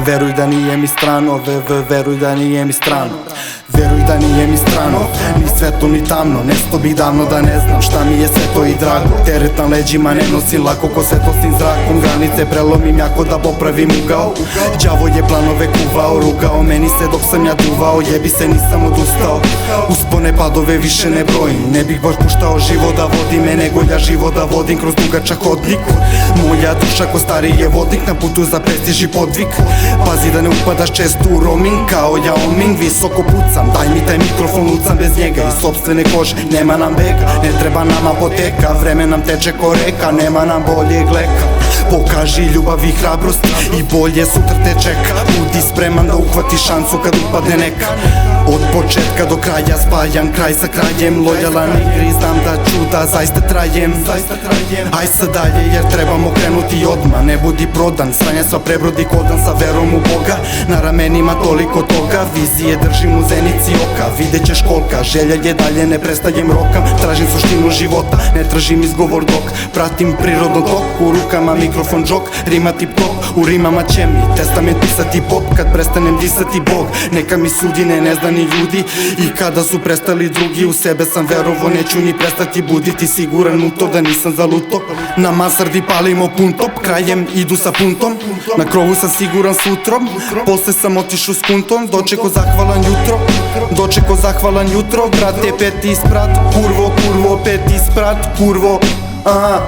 Veruj da nije mi strano, veruj da nije mi strano. Veruj da nije mi strano, ni svetlo ni tamno. Nesto bih davno da ne znam šta mi je sveto i drago. Teret na leđima ne nosim lako ko svetlosnim zrakom. Granice prelomim jako da popravim ugao. Đavo je planove kuvao, rugao meni se dok sam ja duvao. Jebi se nisam odustao, uspone padove više ne brojim. Ne bih baš puštao život da vodi me, nego ja život da vodim kroz dugačak hodnik. Moja duša ko stariji je vodnik na putu za prestiž i podvig. Pazi da ne upadaš često u roaming kao Yao Ming. Visoko pucam, daj mi taj mikrofon, lucam bez njega. Iz sopstvene kože, nema nam bega, ne treba nam apoteka. Vreme nam teče ko reka, nema nam boljeg leka. Pokaži ljubav i hrabrost i bolje sutra te čeka. Budi spreman da uhvati šansu kad upadne neka. Od početka do kraja spajam kraj sa krajem. Lojalan igri, znam da ću da zaista trajem. Aj sad dalje jer trebamo krenuti odmah. Ne budi prodan, sranja sva prebrodi kodan sa verom u Boga. Na ramenima toliko toga, vizije držim u zenici oka. Vidjet ćeš kolika, želja je dalje, ne prestajem rokam. Tražim suštinu života, ne tražim izgovor dok pratim prirodno tok. U rukama mikrofon džok, rima tip top. U rimama će mi testament pisati pop. Kad prestanem disati Bog, neka mi sudi, ne zna ni ljudi. I kada su prestali drugi, u sebe sam verovo, neću ni prestati buditi. Siguran u to da nisam zaluto. Na mansardi palimo pun top, krajem idu sa puntom. Na krovu sam siguran s utrom, posle sam otišu s kuntom. Dočeko zahvalan jutro, dočeko zahvalan jutro. Brate, peti sprat, kurvo, peti sprat, kurvo, aha.